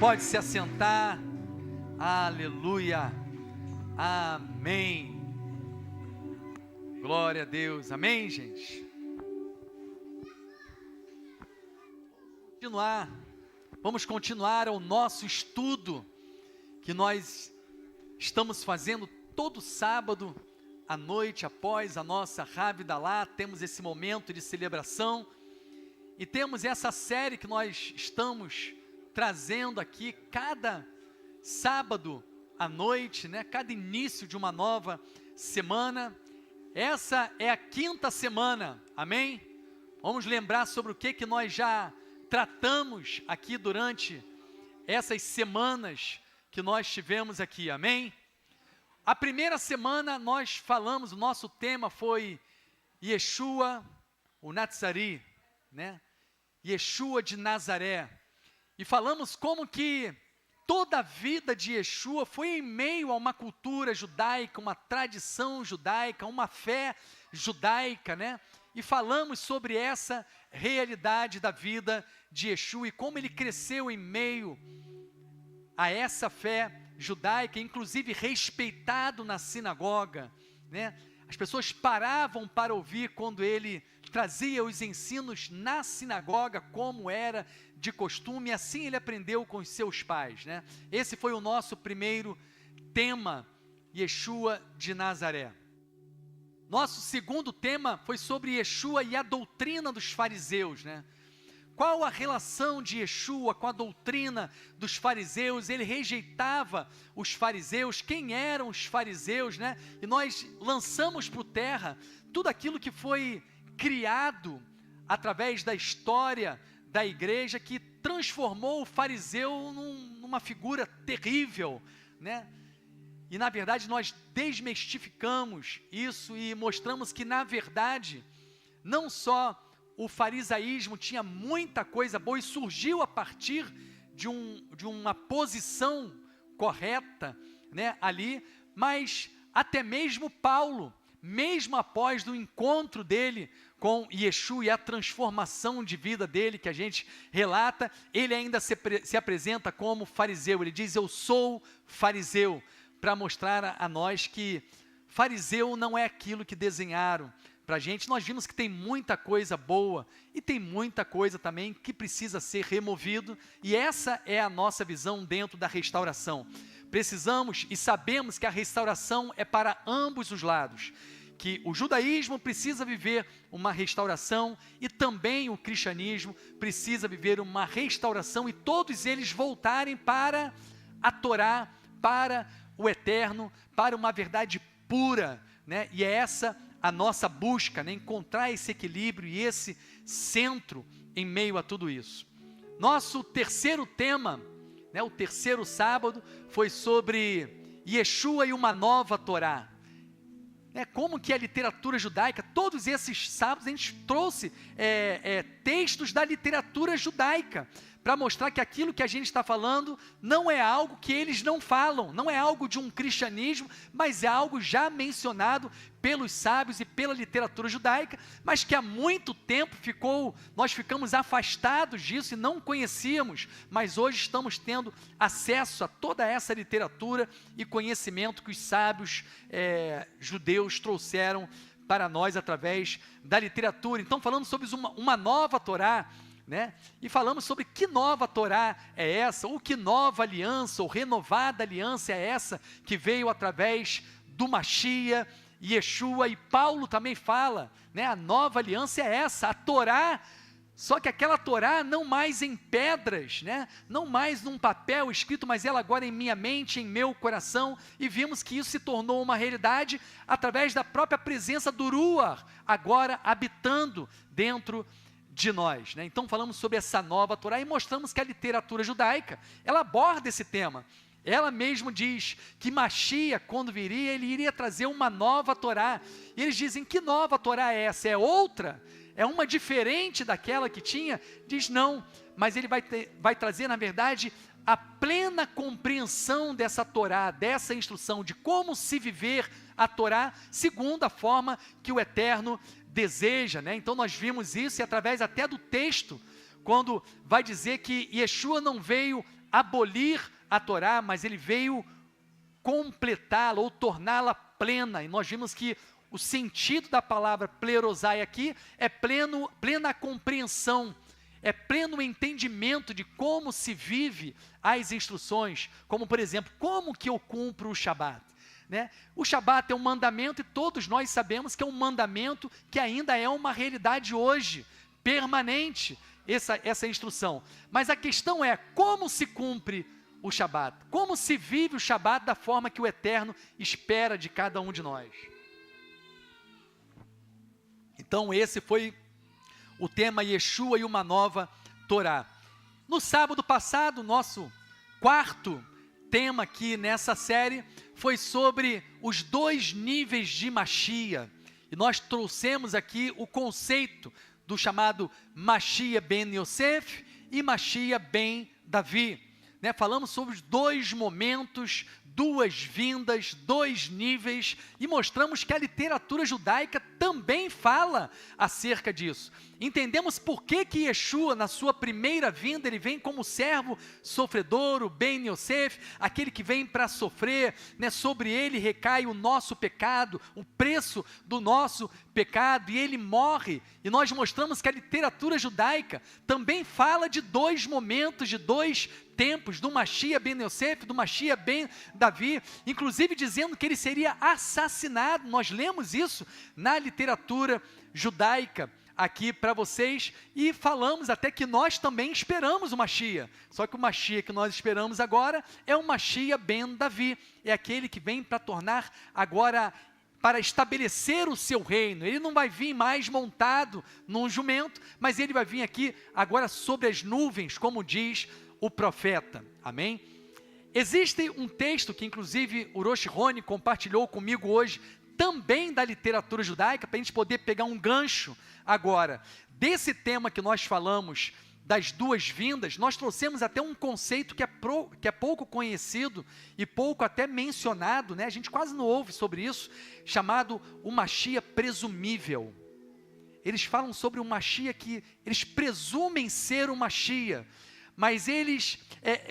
Pode se assentar. Aleluia. Amém. Glória a Deus. Amém, gente? Vamos continuar o nosso estudo que nós estamos fazendo todo sábado à noite, após a nossa Ravidalá. Temos esse momento de celebração e temos essa série que nós estamos trazendo aqui cada sábado à noite, né? Cada início de uma nova semana. Essa é a 5ª semana, amém? Vamos lembrar sobre o que nós já tratamos aqui durante essas semanas que nós tivemos aqui, amém? A primeira semana nós falamos, o nosso tema foi Yeshua, o Nazari, né? Yeshua de Nazaré. E falamos como que toda a vida de Yeshua foi em meio a uma cultura judaica, uma tradição judaica, uma fé judaica, né? E falamos sobre essa realidade da vida de Yeshua e como ele cresceu em meio a essa fé judaica, inclusive respeitado na sinagoga, né? As pessoas paravam para ouvir quando ele trazia os ensinos na sinagoga, como era de costume, e assim ele aprendeu com os seus pais, né? Esse foi o nosso primeiro tema, Yeshua de Nazaré. Nosso segundo tema foi sobre Yeshua e a doutrina dos fariseus, né? Qual a relação de Yeshua com a doutrina dos fariseus? Ele rejeitava os fariseus. Quem eram os fariseus, né? E nós lançamos por terra tudo aquilo que foi criado através da história da igreja, que transformou o fariseu numa figura terrível, né? E na verdade nós desmistificamos isso e mostramos que na verdade não só o farisaísmo tinha muita coisa boa e surgiu a partir de uma posição correta, né, ali, mas até mesmo Paulo, mesmo após o encontro dele com Yeshua e a transformação de vida dele, que a gente relata, ele ainda se apresenta como fariseu. Ele diz: eu sou fariseu, para mostrar a nós que fariseu não é aquilo que desenharam para a gente. Nós vimos que tem muita coisa boa e tem muita coisa também que precisa ser removido, e essa é a nossa visão dentro da restauração. Precisamos e sabemos que a restauração é para ambos os lados, que o judaísmo precisa viver uma restauração e também o cristianismo precisa viver uma restauração, e todos eles voltarem para a Torá, para o eterno, para uma verdade pura, né? E é essa a nossa busca, né? Encontrar esse equilíbrio e esse centro em meio a tudo isso. Nosso terceiro tema, né? O terceiro sábado foi sobre Yeshua e uma nova Torá. Como que a literatura judaica, todos esses sábados a gente trouxe textos da literatura judaica, para mostrar que aquilo que a gente está falando não é algo que eles não falam, não é algo de um cristianismo, mas é algo já mencionado pelos sábios e pela literatura judaica, mas que há muito tempo nós ficamos afastados disso e não conhecíamos, mas hoje estamos tendo acesso a toda essa literatura e conhecimento que os sábios judeus trouxeram para nós através da literatura. Então falamos sobre uma nova Torá, né? E falamos sobre que nova Torá é essa, ou que nova aliança, ou renovada aliança é essa, que veio através do Machia, Yeshua, e Paulo também fala, né? A nova aliança é essa, a Torá, só que aquela Torá não mais em pedras, né? Não mais num papel escrito, mas ela agora em minha mente, em meu coração, e vimos que isso se tornou uma realidade através da própria presença do Ruach, agora habitando dentro de nós, né? Então falamos sobre essa nova Torá e mostramos que a literatura judaica, ela aborda esse tema. Ela mesmo diz que Machia, quando viria, ele iria trazer uma nova Torá. E eles dizem: que nova Torá é essa? É outra? É uma diferente daquela que tinha? Diz: não, mas ele vai trazer, na verdade, a plena compreensão dessa Torá, dessa instrução de como se viver a Torá, segundo a forma que o Eterno deseja, né? Então nós vimos isso, e através até do texto, quando vai dizer que Yeshua não veio abolir a Torá, mas ele veio completá-la ou torná-la plena. E nós vimos que o sentido da palavra plerosai aqui é plena compreensão, é pleno entendimento de como se vive as instruções, como por exemplo, como que eu cumpro o Shabat, né? O Shabat é um mandamento e todos nós sabemos que é um mandamento que ainda é uma realidade hoje, permanente, essa instrução. Mas a questão é, como se cumpre o Shabat? Como se vive o Shabat da forma que o Eterno espera de cada um de nós? Então esse foi o tema Yeshua e uma nova Torá. No sábado passado, nosso quarto tema aqui nessa série foi sobre os 2 níveis de Mashiach. E nós trouxemos aqui o conceito do chamado Mashiach ben Yosef e Mashiach ben Davi. Né? Falamos sobre os 2 momentos, 2 vindas, 2 níveis, e mostramos que a literatura judaica também fala acerca disso. Entendemos por que Yeshua, na sua primeira vinda, ele vem como servo sofredor, o Ben Yosef, aquele que vem para sofrer, né? Sobre ele recai o nosso pecado, o preço do nosso pecado, e ele morre. E nós mostramos que a literatura judaica também fala de 2 momentos, de 2 tempos, do Mashiach ben Yosef, do Mashiach ben Davi, inclusive dizendo que ele seria assassinado. Nós lemos isso na literatura judaica aqui para vocês, e falamos até que nós também esperamos o Mashiach, só que o Mashiach que nós esperamos agora é o Mashiach ben Davi, é aquele que vem para tornar agora, para estabelecer o seu reino. Ele não vai vir mais montado num jumento, mas ele vai vir aqui agora sobre as nuvens, como diz o profeta, amém? Existe um texto que inclusive o Rosh Rony compartilhou comigo hoje, também da literatura judaica, para a gente poder pegar um gancho agora, desse tema que nós falamos, das 2 vindas. Nós trouxemos até um conceito que é pouco conhecido e pouco até mencionado, né? A gente quase não ouve sobre isso, chamado o Mashiach presumível. Eles falam sobre o Mashiach que eles presumem ser o Mashiach, mas eles,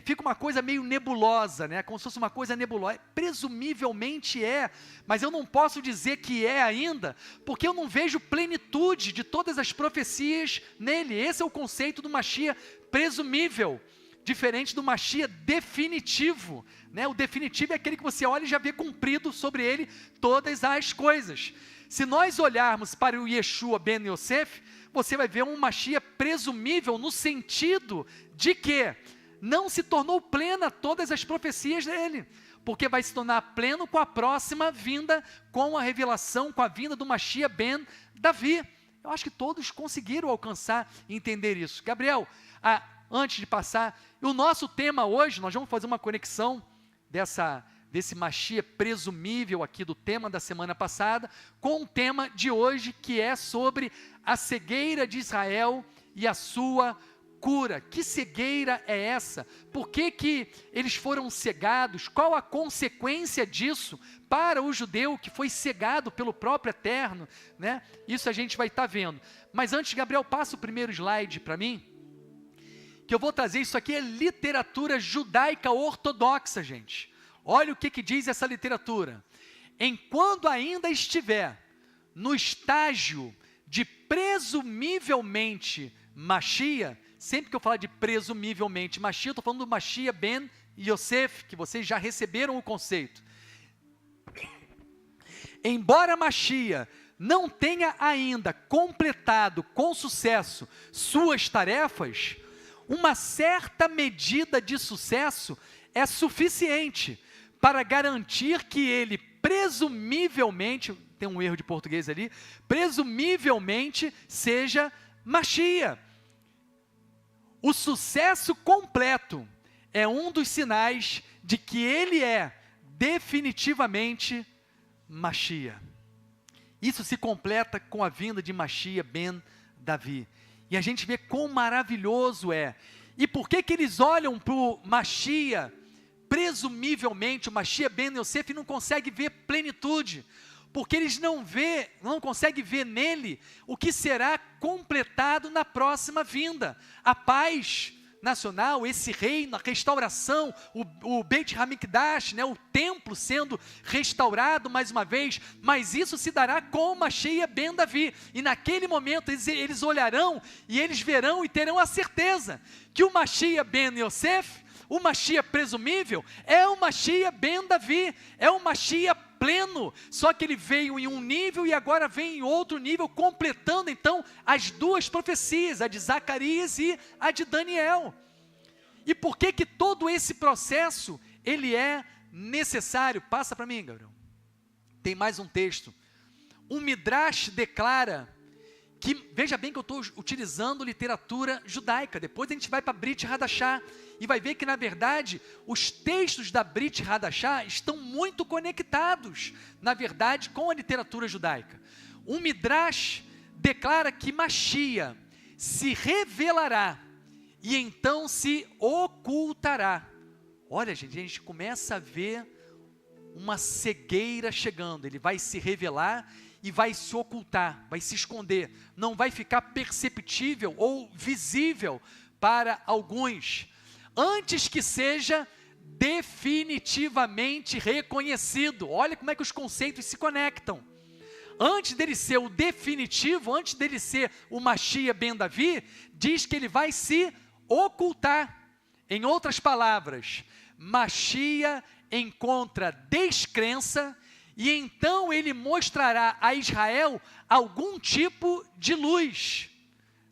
fica uma coisa meio nebulosa, né? Como se fosse uma coisa nebulosa, presumivelmente é, mas eu não posso dizer que é ainda, porque eu não vejo plenitude de todas as profecias nele. Esse é o conceito do Mashiach presumível, diferente do Mashiach definitivo, né? O definitivo é aquele que você olha e já vê cumprido sobre ele todas as coisas. Se nós olharmos para o Yeshua ben Yosef, você vai ver um Mashiach presumível no sentido de que não se tornou plena todas as profecias dele, porque vai se tornar pleno com a próxima vinda, com a revelação, com a vinda do Mashiach ben Davi. Eu acho que todos conseguiram alcançar e entender isso. Gabriel, antes de passar, o nosso tema hoje, nós vamos fazer uma conexão desse Mashiach presumível aqui do tema da semana passada, com o tema de hoje, que é sobre a cegueira de Israel e a sua cura. Que cegueira é essa? Por que eles foram cegados? Qual a consequência disso para o judeu que foi cegado pelo próprio Eterno, né? Isso a gente vai estar vendo. Mas antes, Gabriel, passa o primeiro slide para mim, que eu vou trazer. Isso aqui é literatura judaica ortodoxa, gente. Olha o que diz essa literatura. Enquanto ainda estiver no estágio de presumivelmente Mashiach, sempre que eu falar de presumivelmente Mashiach, eu estou falando do Mashiach ben Yosef, que vocês já receberam o conceito. Embora Mashiach não tenha ainda completado com sucesso suas tarefas, uma certa medida de sucesso é suficiente para garantir que ele presumivelmente, tem um erro de português ali, presumivelmente seja Mashiach. O sucesso completo é um dos sinais de que ele é definitivamente Mashiach. Isso se completa com a vinda de Mashiach ben Davi. E a gente vê quão maravilhoso é. E por que eles olham para o Mashiach, presumivelmente, o Mashiach ben Yosef, e não conseguem ver plenitude? Porque eles não conseguem ver nele o que será completado na próxima vinda. A paz nacional, esse reino, a restauração, o Beit HaMikdash, né, o templo sendo restaurado mais uma vez, mas isso se dará com Mashiach ben Davi, e naquele momento eles olharão e eles verão e terão a certeza que o Mashiach ben Yosef, o Mashiach presumível, é o Mashiach ben Davi, é o Mashiach pleno, só que ele veio em um nível e agora vem em outro nível, completando então as duas profecias, a de Zacarias e a de Daniel. E por que que todo esse processo, ele é necessário? Passa para mim, Gabriel. Tem mais um texto. Um Midrash declara que, veja bem que eu estou utilizando literatura judaica, depois a gente vai para Brit Hadashah, e vai ver que na verdade, os textos da Brit Hadashah estão muito conectados, na verdade, com a literatura judaica. Um Midrash declara que Mashiach se revelará, e então se ocultará. Olha gente, a gente começa a ver uma cegueira chegando, ele vai se revelar, e vai se ocultar, vai se esconder, não vai ficar perceptível ou visível para alguns, antes que seja definitivamente reconhecido. Olha como é que os conceitos se conectam. Antes dele ser o definitivo, antes dele ser o Mashiach ben Davi, diz que ele vai se ocultar. Em outras palavras, Mashiach encontra descrença, e então ele mostrará a Israel algum tipo de luz.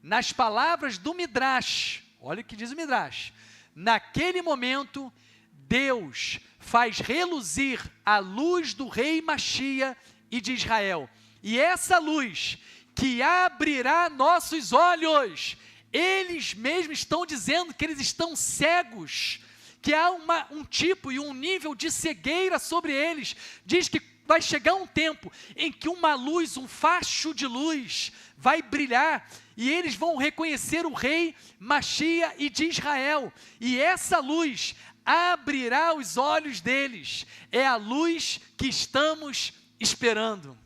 Nas palavras do Midrash, olha o que diz o Midrash, naquele momento, Deus faz reluzir a luz do rei Mashiach e de Israel. E essa luz que abrirá nossos olhos, eles mesmos estão dizendo que eles estão cegos, que há um tipo e um nível de cegueira sobre eles. Diz que vai chegar um tempo em que uma luz, um facho de luz vai brilhar, e eles vão reconhecer o rei Mashiach e de Israel, e essa luz abrirá os olhos deles. É a luz que estamos esperando.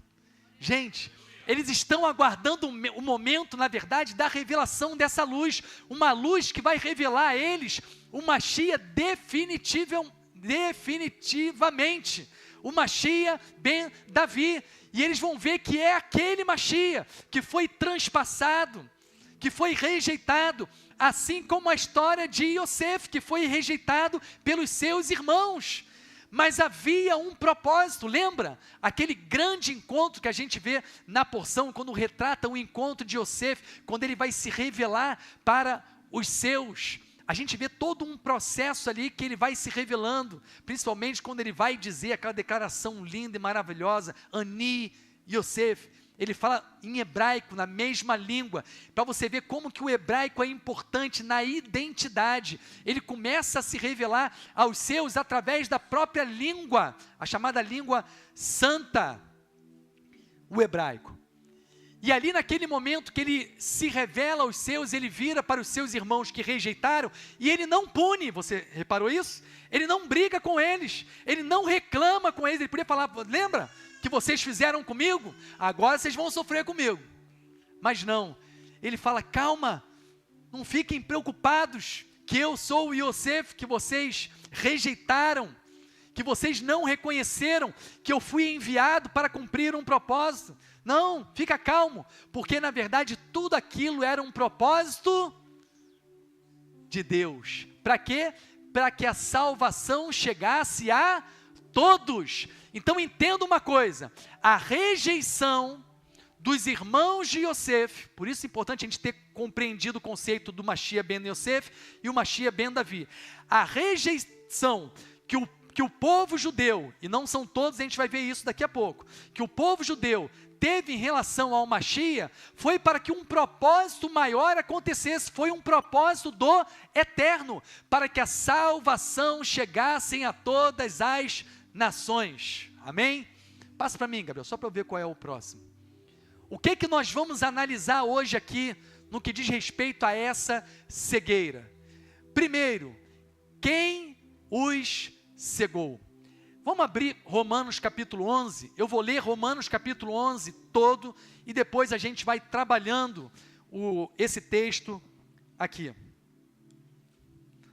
Gente, eles estão aguardando o momento, na verdade, da revelação dessa luz, uma luz que vai revelar a eles o Mashiach definitivamente, o Mashiach ben Davi, e eles vão ver que é aquele Mashiach que foi transpassado, que foi rejeitado, assim como a história de Yosef, que foi rejeitado pelos seus irmãos, mas havia um propósito. Lembra? Aquele grande encontro que a gente vê na porção, quando retrata o encontro de Yosef, quando ele vai se revelar para os seus. A gente vê todo um processo ali que ele vai se revelando, principalmente quando ele vai dizer aquela declaração linda e maravilhosa, Ani Yosef. Ele fala em hebraico, na mesma língua, para você ver como que o hebraico é importante na identidade. Ele começa a se revelar aos seus através da própria língua, a chamada língua santa, o hebraico. E ali naquele momento que ele se revela aos seus, ele vira para os seus irmãos que rejeitaram, e ele não pune, você reparou isso? Ele não briga com eles, ele não reclama com eles, ele podia falar, lembra que vocês fizeram comigo? Agora vocês vão sofrer comigo. Mas não, ele fala, calma, não fiquem preocupados, que eu sou o Yosef que vocês rejeitaram, que vocês não reconheceram, que eu fui enviado para cumprir um propósito. Não, fica calmo, porque na verdade tudo aquilo era um propósito de Deus. Para quê? Para que a salvação chegasse a todos. Então entenda uma coisa, a rejeição dos irmãos de Yosef, por isso é importante a gente ter compreendido o conceito do Mashiach ben Yosef e o Mashiach ben Davi. A rejeição que o povo judeu, e não são todos, a gente vai ver isso daqui a pouco, que o povo judeu teve em relação ao Mashiach, foi para que um propósito maior acontecesse, foi um propósito do eterno, para que a salvação chegasse a todas as nações. Amém? Passa para mim, Gabriel, só para eu ver qual é o próximo. O que nós vamos analisar hoje aqui, no que diz respeito a essa cegueira? Primeiro, quem os cegou? Vamos abrir Romanos capítulo 11, eu vou ler Romanos capítulo 11 todo, e depois a gente vai trabalhando esse texto aqui.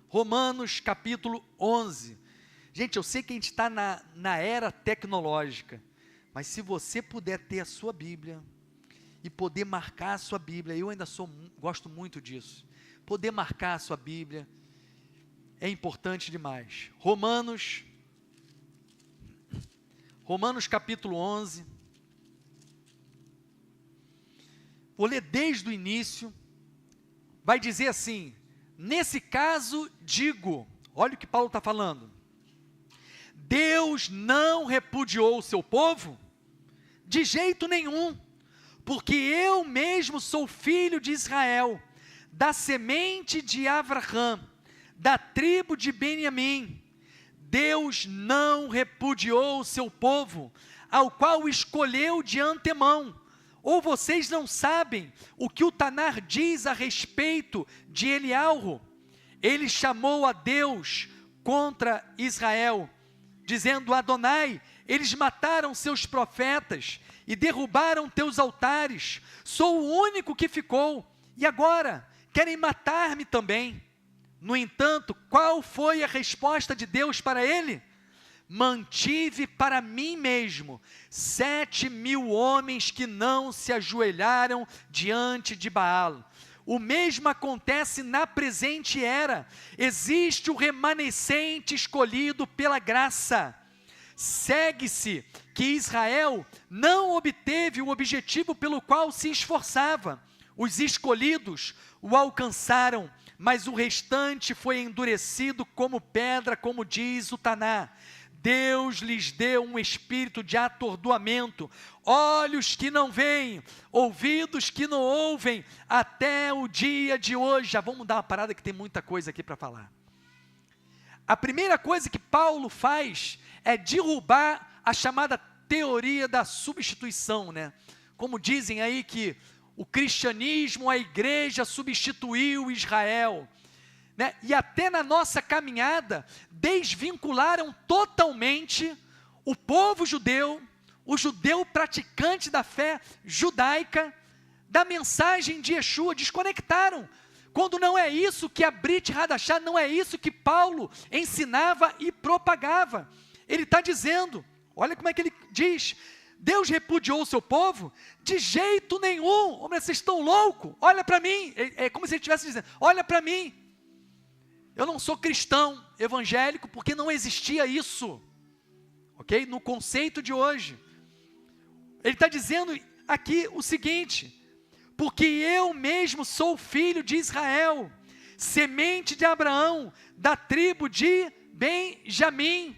Romanos capítulo 11. Gente, eu sei que a gente está na era tecnológica, mas se você puder ter a sua Bíblia e poder marcar a sua Bíblia, eu ainda gosto muito disso, poder marcar a sua Bíblia é importante demais. Romanos capítulo 11, vou ler desde o início, vai dizer assim: nesse caso digo, olha o que Paulo está falando, Deus não repudiou o seu povo? De jeito nenhum, porque eu mesmo sou filho de Israel, da semente de Abraão, da tribo de Benjamim. Deus não repudiou o seu povo, ao qual escolheu de antemão. Ou vocês não sabem o que o Tanar diz a respeito de Eliarro? Ele chamou a Deus contra Israel, dizendo: Adonai, eles mataram seus profetas e derrubaram teus altares. Sou o único que ficou, e agora querem matar-me também. No entanto, qual foi a resposta de Deus para ele? Mantive para mim mesmo 7.000 homens que não se ajoelharam diante de Baal. O mesmo acontece na presente era. Existe o remanescente escolhido pela graça. Segue-se que Israel não obteve o objetivo pelo qual se esforçava. Os escolhidos o alcançaram, mas o restante foi endurecido como pedra, como diz o Taná. Deus lhes deu um espírito de atordoamento, olhos que não veem, ouvidos que não ouvem, até o dia de hoje. Já vamos dar uma parada que tem muita coisa aqui para falar. A primeira coisa que Paulo faz é derrubar a chamada teoria da substituição, né? Como dizem aí que o cristianismo, a igreja substituiu Israel, né? E até na nossa caminhada, desvincularam totalmente o povo judeu, o judeu praticante da fé judaica, da mensagem de Yeshua, desconectaram. Quando não é isso que a Brit Hadashah, não é isso que Paulo ensinava e propagava. Ele está dizendo, olha como é que ele diz: Deus repudiou o seu povo? De jeito nenhum. Homem, vocês estão loucos? Olha para mim. É como se ele estivesse dizendo: olha para mim. Eu não sou cristão evangélico porque não existia isso, ok? No conceito de hoje. Ele está dizendo aqui o seguinte: porque eu mesmo sou filho de Israel, semente de Abraão, da tribo de Benjamim.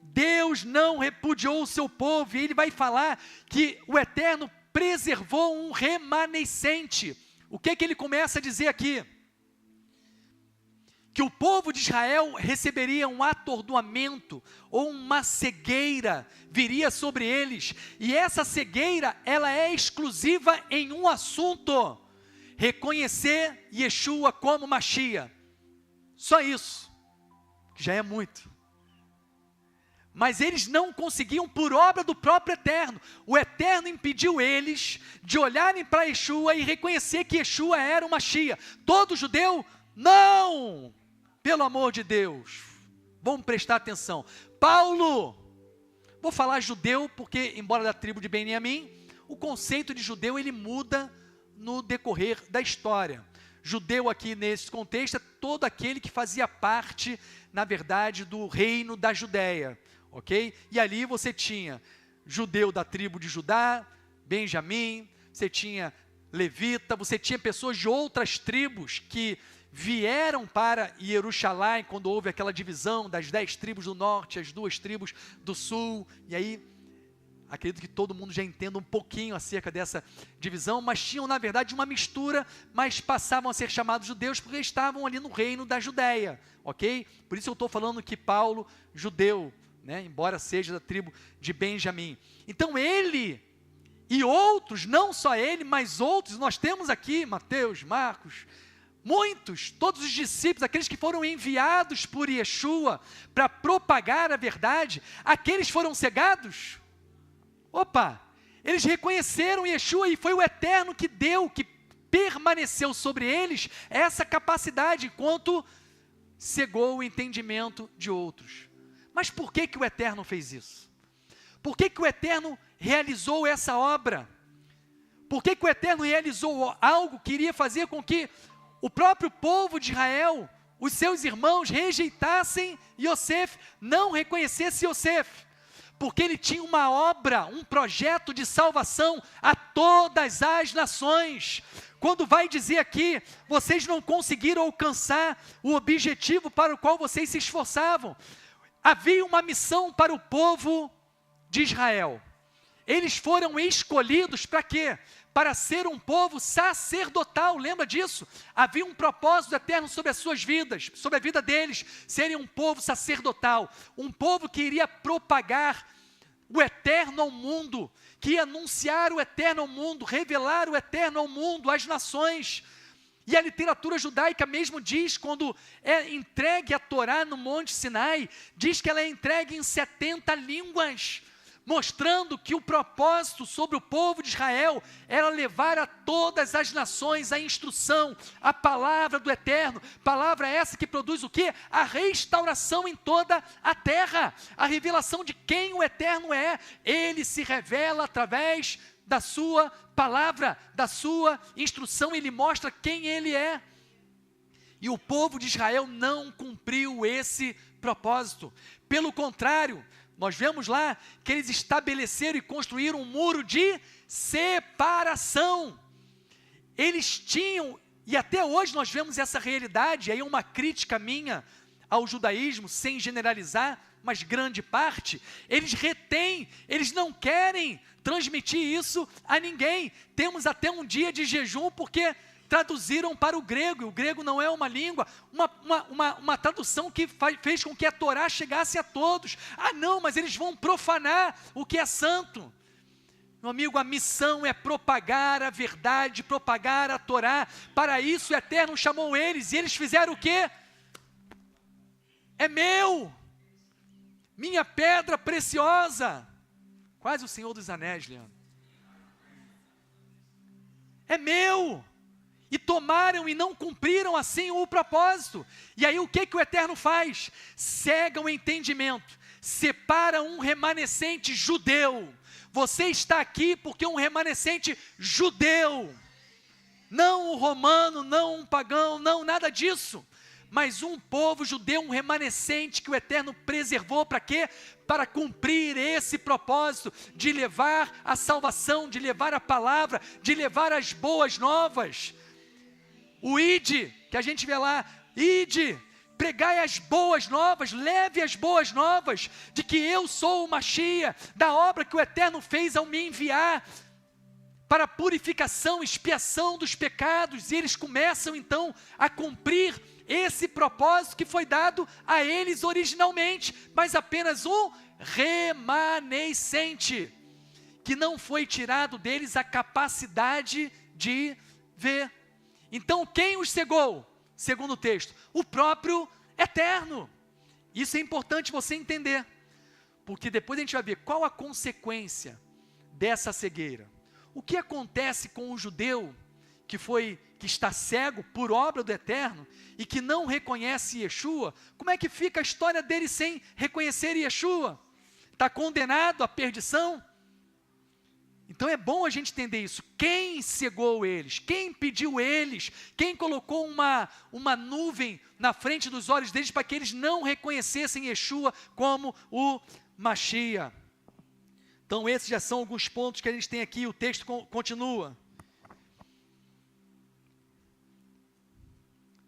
Deus não repudiou o seu povo, e ele vai falar que o Eterno preservou um remanescente. O que ele começa a dizer aqui? Que o povo de Israel receberia um atordoamento, ou uma cegueira, viria sobre eles, e essa cegueira, ela é exclusiva em um assunto: reconhecer Yeshua como Mashiach. Só isso, que já é muito. Mas eles não conseguiam por obra do próprio Eterno. O Eterno impediu eles de olharem para Yeshua e reconhecer que Yeshua era o Mashiach. Todo judeu? Não! Pelo amor de Deus, vamos prestar atenção. Paulo, vou falar judeu porque, embora da tribo de Benjamim, o conceito de judeu ele muda no decorrer da história. Judeu aqui nesse contexto é todo aquele que fazia parte, na verdade, do reino da Judéia, ok? E ali você tinha judeu da tribo de Judá, Benjamim, você tinha levita, você tinha pessoas de outras tribos que vieram para Jerusalém quando houve aquela divisão das 10 tribos do norte, as 2 tribos do sul, e aí, acredito que todo mundo já entenda um pouquinho acerca dessa divisão, mas tinham na verdade uma mistura, mas passavam a ser chamados judeus porque estavam ali no reino da Judéia, ok? Por isso eu estou falando que Paulo, judeu, né, embora seja da tribo de Benjamim. Então ele e outros, não só ele, mas outros, nós temos aqui Mateus, Marcos, muitos, todos os discípulos, aqueles que foram enviados por Yeshua para propagar a verdade, aqueles foram cegados? Opa, eles reconheceram Yeshua e foi o Eterno que deu, que permaneceu sobre eles essa capacidade, enquanto cegou o entendimento de outros. Mas por que que o Eterno fez isso? Por que que o Eterno realizou essa obra? Por que que o Eterno realizou algo que iria fazer com que o próprio povo de Israel, os seus irmãos, rejeitassem Yosef, não reconhecessem Yosef? Porque ele tinha uma obra, um projeto de salvação a todas as nações. Quando vai dizer aqui, vocês não conseguiram alcançar o objetivo para o qual vocês se esforçavam. Havia uma missão para o povo de Israel. Eles foram escolhidos para quê? Para ser um povo sacerdotal, lembra disso? Havia um propósito eterno sobre as suas vidas, sobre a vida deles, serem um povo sacerdotal, um povo que iria propagar o eterno ao mundo, que ia anunciar o eterno ao mundo, revelar o eterno ao mundo, às nações. E a literatura judaica mesmo diz, quando é entregue a Torá no Monte Sinai, diz que ela é entregue em 70 línguas, mostrando que o propósito sobre o povo de Israel era levar a todas as nações a instrução, a palavra do Eterno, palavra essa que produz o quê? A restauração em toda a terra, a revelação de quem o Eterno é. Ele se revela através da sua palavra, da sua instrução, ele mostra quem ele é. E o povo de Israel não cumpriu esse propósito. Pelo contrário, nós vemos lá que eles estabeleceram e construíram um muro de separação. Eles tinham, e até hoje nós vemos essa realidade, aí uma crítica minha ao judaísmo, sem generalizar, mas grande parte, eles retêm, eles não querem transmitir isso a ninguém. Temos até um dia de jejum porque traduziram para o grego, e o grego não é uma língua, uma tradução que fez com que a Torá chegasse a todos. Ah não, mas eles vão profanar o que é santo. Meu amigo, a missão é propagar a verdade, propagar a Torá. Para isso o Eterno chamou eles, e eles fizeram o quê? É meu, minha pedra preciosa. Quase o Senhor dos Anéis, Leandro. É meu. E tomaram e não cumpriram assim o propósito. E aí o que que o Eterno faz? Cega o entendimento, separa um remanescente judeu. Você está aqui porque um remanescente judeu, não um romano, não um pagão, não nada disso, mas um povo judeu, um remanescente que o Eterno preservou para quê? Para cumprir esse propósito de levar a salvação, de levar a palavra, de levar as boas novas. O ide, que a gente vê lá, ide, pregai as boas novas, leve as boas novas, de que eu sou o Machia, da obra que o Eterno fez ao me enviar, para a purificação, expiação dos pecados, e eles começam então a cumprir esse propósito que foi dado a eles originalmente, mas apenas um remanescente, que não foi tirado deles a capacidade de ver. Então quem os cegou? Segundo o texto, o próprio Eterno. Isso é importante você entender, porque depois a gente vai ver qual a consequência dessa cegueira. O que acontece com o judeu que está cego por obra do Eterno e que não reconhece Yeshua? Como é que fica a história dele sem reconhecer Yeshua? Está condenado à perdição? Então é bom a gente entender isso. Quem cegou eles? Quem impediu eles? Quem colocou uma nuvem na frente dos olhos deles para que eles não reconhecessem Yeshua como o Machia? Então esses já são alguns pontos que a gente tem aqui. O texto continua.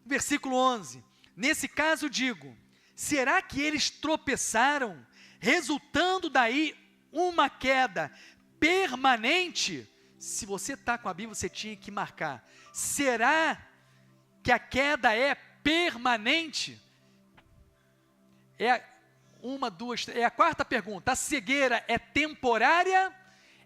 Versículo 11. Nesse caso digo, será que eles tropeçaram, resultando daí uma queda permanente? Se você está com a Bíblia, você tinha que marcar. Será que a queda é permanente? É a quarta pergunta. A cegueira é temporária?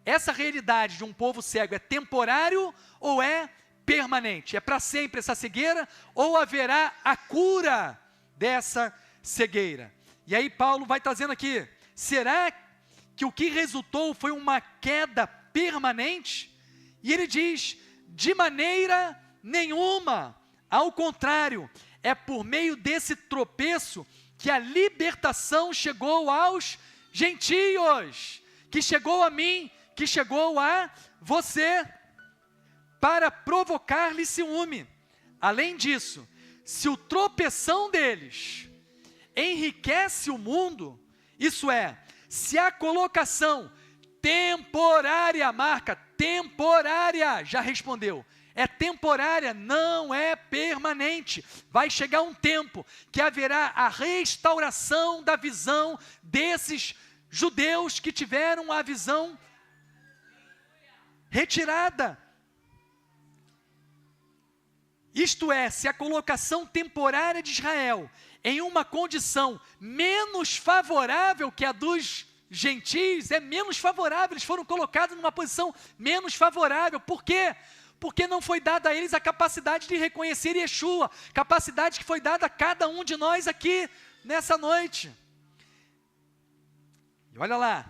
Essa realidade de um povo cego é temporário ou é permanente? É para sempre essa cegueira ou haverá a cura dessa cegueira? E aí Paulo vai trazendo aqui, será que o que resultou foi uma queda permanente? E ele diz, De maneira nenhuma. Ao contrário, é por meio desse tropeço que a libertação chegou aos gentios, que chegou a mim, que chegou a você, para provocar-lhe ciúme. Além disso, se o tropeção deles enriquece o mundo, isso é, se a colocação temporária, marca temporária, já respondeu, é temporária, não é permanente. Vai chegar um tempo que haverá a restauração da visão desses judeus que tiveram a visão retirada. Isto é, se a colocação temporária de Israel em uma condição menos favorável que a dos gentios, é menos favorável, eles foram colocados numa posição menos favorável. Por quê? Porque não foi dada a eles a capacidade de reconhecer Yeshua, capacidade que foi dada a cada um de nós aqui nessa noite. E olha lá,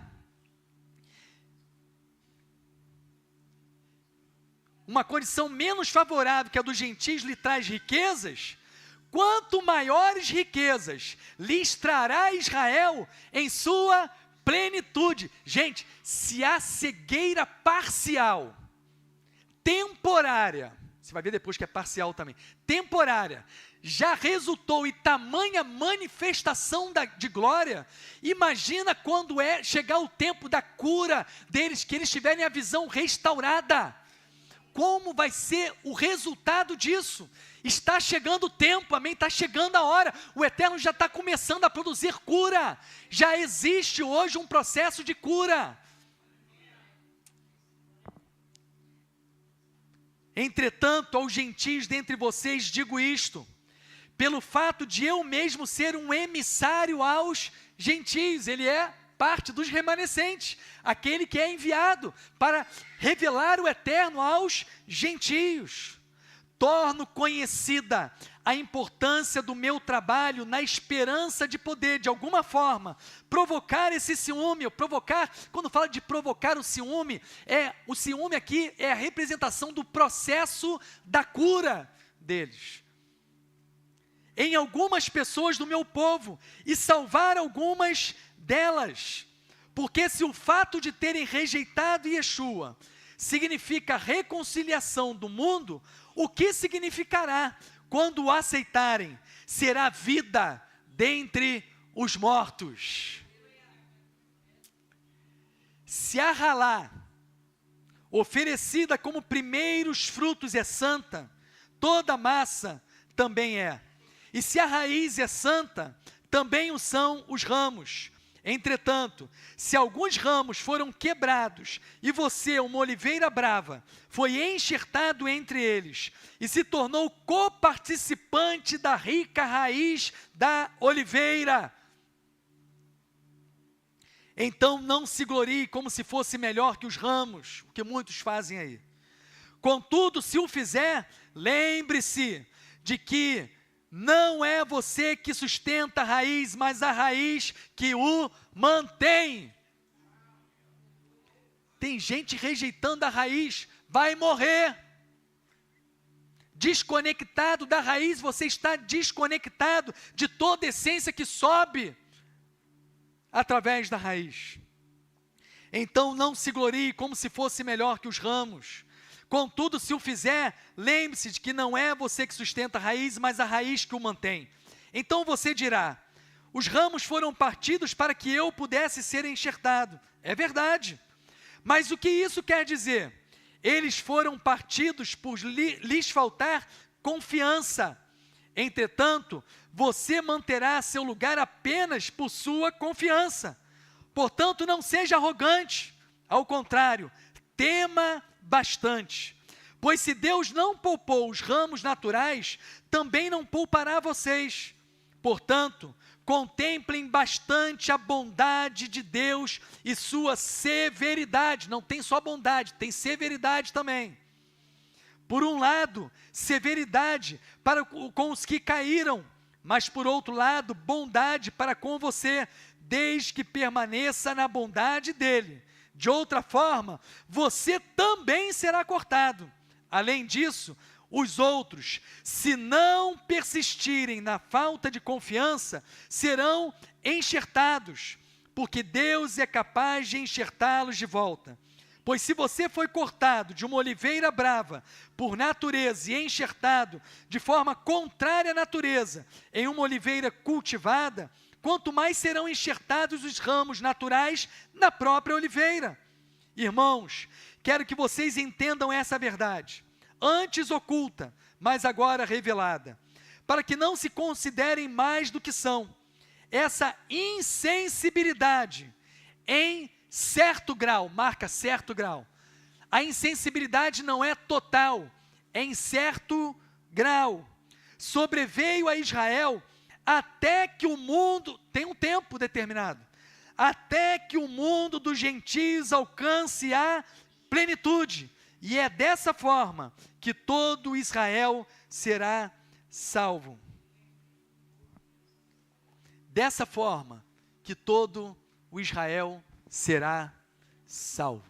uma condição menos favorável que a dos gentios lhe traz riquezas, quanto maiores riquezas lhes trará Israel em sua plenitude. Gente, se a cegueira parcial, temporária, você vai ver depois que é parcial também, temporária, já resultou em tamanha manifestação de glória, imagina quando chegar o tempo da cura deles, que eles tiverem a visão restaurada. Como vai ser o resultado disso? Está chegando o tempo, amém? Está chegando a hora, o Eterno já está começando a produzir cura, já existe hoje um processo de cura. Entretanto, aos gentios dentre vocês digo isto, pelo fato de eu mesmo ser um emissário aos gentios, ele é parte dos remanescentes, aquele que é enviado para revelar o Eterno aos gentios. Torno conhecida a importância do meu trabalho na esperança de poder, de alguma forma, provocar esse ciúme, quando fala de provocar o ciúme aqui é a representação do processo da cura deles. Em algumas pessoas do meu povo, e salvar algumas delas, porque se o fato de terem rejeitado Yeshua significa reconciliação do mundo, o que significará quando o aceitarem? Será vida dentre os mortos. Se a ralá, oferecida como primeiros frutos, é santa, toda massa também é. E se a raiz é santa, também o são os ramos. Entretanto, se alguns ramos foram quebrados, e você, uma oliveira brava, foi enxertado entre eles, e se tornou coparticipante da rica raiz da oliveira, então não se glorie como se fosse melhor que os ramos, o que muitos fazem aí. Contudo, se o fizer, lembre-se de que não é você que sustenta a raiz, mas a raiz que o mantém. Tem gente rejeitando a raiz, vai morrer. Desconectado da raiz, você está desconectado de toda essência que sobe através da raiz. Então não se glorie como se fosse melhor que os ramos. Contudo, se o fizer, lembre-se de que não é você que sustenta a raiz, mas a raiz que o mantém. Então você dirá, os ramos foram partidos para que eu pudesse ser enxertado. É verdade. Mas o que isso quer dizer? Eles foram partidos por lhes faltar confiança. Entretanto, você manterá seu lugar apenas por sua confiança. Portanto, não seja arrogante. Ao contrário, tema bastante, pois se Deus não poupou os ramos naturais, também não poupará vocês. Portanto, contemplem bastante a bondade de Deus e sua severidade. Não tem só bondade, tem severidade também. Por um lado, severidade para com os que caíram, mas por outro lado, bondade para com você, desde que permaneça na bondade dele. De outra forma, você também será cortado. Além disso, os outros, se não persistirem na falta de confiança, serão enxertados, porque Deus é capaz de enxertá-los de volta. Pois se você foi cortado de uma oliveira brava, por natureza, e enxertado de forma contrária à natureza, em uma oliveira cultivada, quanto mais serão enxertados os ramos naturais na própria oliveira. Irmãos, quero que vocês entendam essa verdade, antes oculta, mas agora revelada, para que não se considerem mais do que são. Essa insensibilidade em certo grau, marca certo grau. A insensibilidade não é total, é em certo grau. Sobreveio a Israel até que o mundo, tem um tempo determinado, até que o mundo dos gentios alcance a plenitude. E é dessa forma que todo Israel será salvo. Dessa forma que todo o Israel será salvo.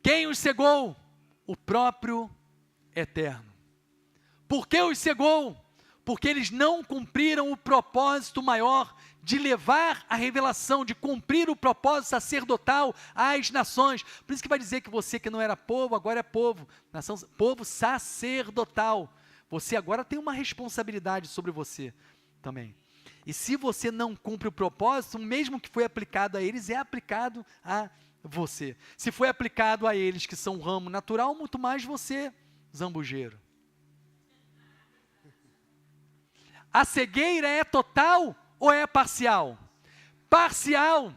Quem os cegou? O próprio Eterno. Por que os cegou? Porque eles não cumpriram o propósito maior de levar a revelação, de cumprir o propósito sacerdotal às nações. Por isso que vai dizer que você que não era povo, agora é povo. Nação, povo sacerdotal. Você agora tem uma responsabilidade sobre você também. E se você não cumpre o propósito, o mesmo que foi aplicado a eles é aplicado a você. Se foi aplicado a eles que são um ramo natural, muito mais você, zambujeiro. A cegueira é total ou é parcial? Parcial.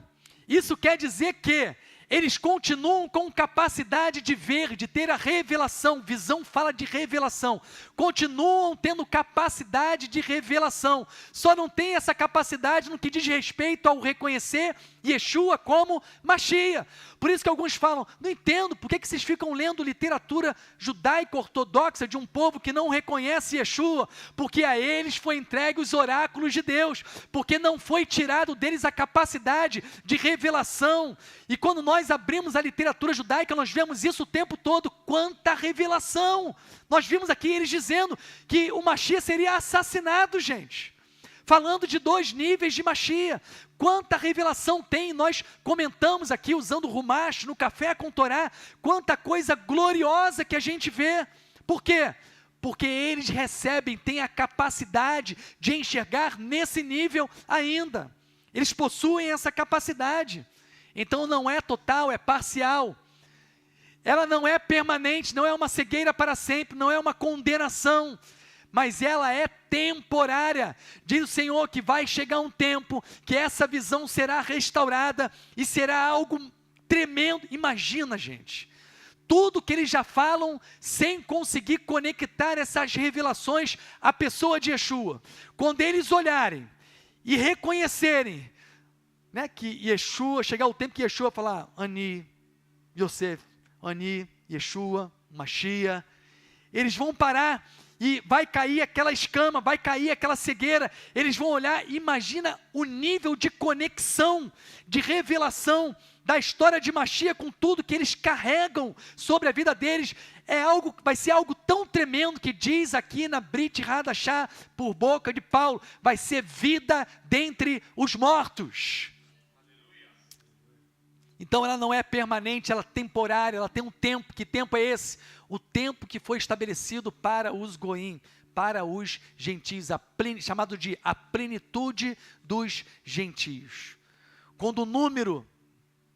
Isso quer dizer que eles continuam com capacidade de ver, de ter a revelação. Visão fala de revelação. Continuam tendo capacidade de revelação. Só não tem essa capacidade no que diz respeito ao reconhecer Yeshua como Mashiach. Por isso que alguns falam, não entendo, por que vocês ficam lendo literatura judaico-ortodoxa de um povo que não reconhece Yeshua? Porque a eles foi entregue os oráculos de Deus, porque não foi tirado deles a capacidade de revelação. E quando nós abrimos a literatura judaica, nós vemos isso o tempo todo, quanta revelação. Nós vimos aqui eles dizendo que o Mashiach seria assassinado, gente. Falando de 2 níveis de Mashiach. Quanta revelação tem, nós comentamos aqui usando o Rumash no Café com Torá, quanta coisa gloriosa que a gente vê. Por quê? Porque eles recebem, têm a capacidade de enxergar nesse nível ainda. Eles possuem essa capacidade. Então não é total, é parcial. Ela não é permanente, não é uma cegueira para sempre, não é uma condenação, mas ela é temporária. Diz o Senhor que vai chegar um tempo que essa visão será restaurada e será algo tremendo. Imagina, gente, tudo que eles já falam sem conseguir conectar essas revelações à pessoa de Yeshua. Quando eles olharem e reconhecerem, né, que Yeshua, chegar o tempo que Yeshua falar, Ani, Yosef, Ani, Yeshua, Mashiach, eles vão parar e vai cair aquela escama, vai cair aquela cegueira, eles vão olhar, imagina o nível de conexão, de revelação da história de Mashiach com tudo que eles carregam sobre a vida deles. Vai ser algo tão tremendo que diz aqui na Brit Hadashah, por boca de Paulo, vai ser vida dentre os mortos. Então ela não é permanente, ela é temporária, ela tem um tempo. Que tempo é esse? O tempo que foi estabelecido para os goim, para os gentios, chamado de a plenitude dos gentios. Quando o número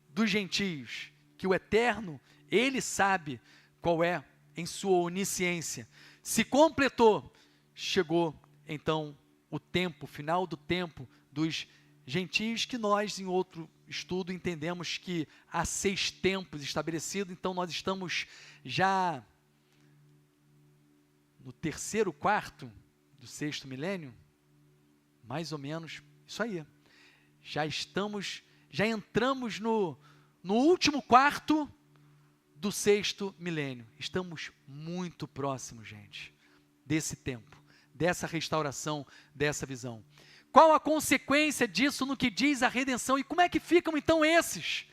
dos gentios, que o Eterno, Ele sabe qual é em sua onisciência, se completou, chegou então o tempo, o final do tempo dos gentios, que nós em outro estudo entendemos que há 6 tempos estabelecidos. Então nós estamos já no 3º quarto do 6º milênio, mais ou menos, isso aí, já entramos no último quarto do 6º milênio, estamos muito próximos, gente, desse tempo, dessa restauração, dessa visão. Qual a consequência disso no que diz a redenção? E como é que ficam então esses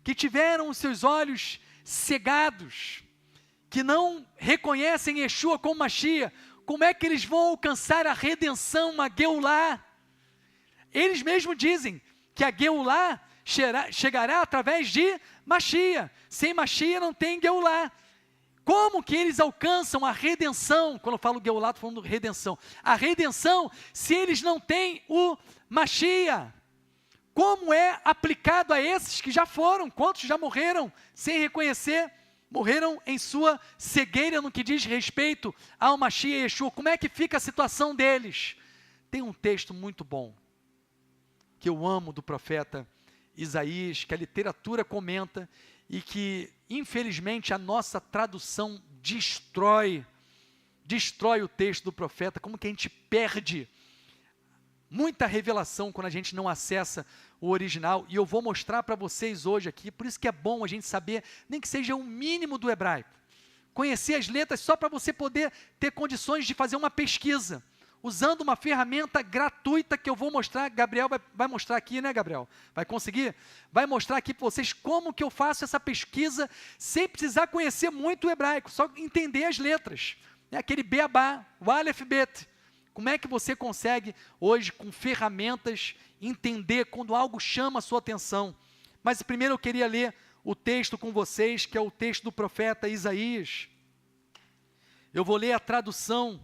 que tiveram os seus olhos cegados, que não reconhecem Yeshua como Mashiach, como é que eles vão alcançar a redenção, a Geulah? Eles mesmos dizem que a Geulah chegará através de Mashiach. Sem Mashiach não tem Geulah. Como que eles alcançam a redenção? Quando eu falo Geulah, estou falando redenção. A redenção, se eles não têm o Mashiach. Como é aplicado a esses que já foram? Quantos já morreram sem reconhecer? Morreram em sua cegueira no que diz respeito ao Mashiach e Yeshua. Como é que fica a situação deles? Tem um texto muito bom, que eu amo, do profeta Isaías, que a literatura comenta e que, infelizmente, a nossa tradução destrói o texto do profeta, como que a gente perde muita revelação quando a gente não acessa o original, e eu vou mostrar para vocês hoje aqui, por isso que é bom a gente saber, nem que seja o mínimo do hebraico, conhecer as letras só para você poder ter condições de fazer uma pesquisa, usando uma ferramenta gratuita que eu vou mostrar. Gabriel vai mostrar aqui, né, Gabriel? Vai conseguir? Vai mostrar aqui para vocês como que eu faço essa pesquisa sem precisar conhecer muito o hebraico, só entender as letras. É aquele beabá, o Aleph Bet. Como é que você consegue hoje, com ferramentas, entender quando algo chama a sua atenção? Mas primeiro eu queria ler o texto com vocês, que é o texto do profeta Isaías. Eu vou ler a tradução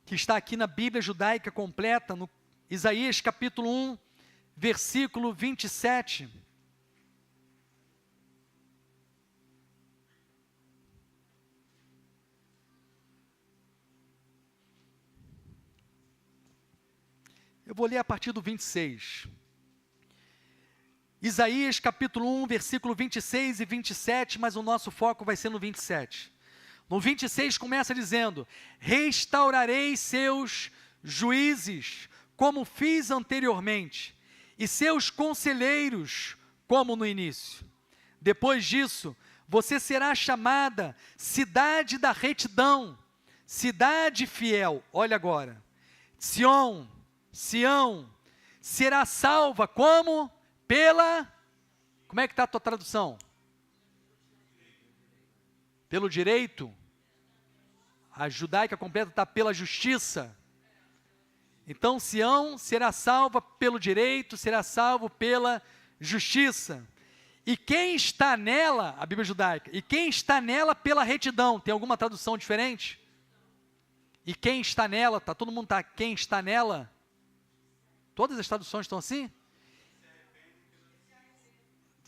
que está aqui na Bíblia Judaica completa, no Isaías capítulo 1, versículo 27. Eu vou ler a partir do 26. Isaías capítulo 1, versículo 26 e 27, mas o nosso foco vai ser no 27. No 26 começa dizendo: restaurarei seus juízes, como fiz anteriormente, e seus conselheiros, como no início. Depois disso, você será chamada cidade da retidão, cidade fiel. Olha agora, Sião será salva como? Como é que está a tua tradução? Pelo direito. A judaica completa está pela justiça. Então Sião será salva pelo direito, será salvo pela justiça. E quem está nela, a Bíblia judaica, e quem está nela pela retidão. Tem alguma tradução diferente? E quem está nela, todo mundo está, quem está nela? Todas as traduções estão assim?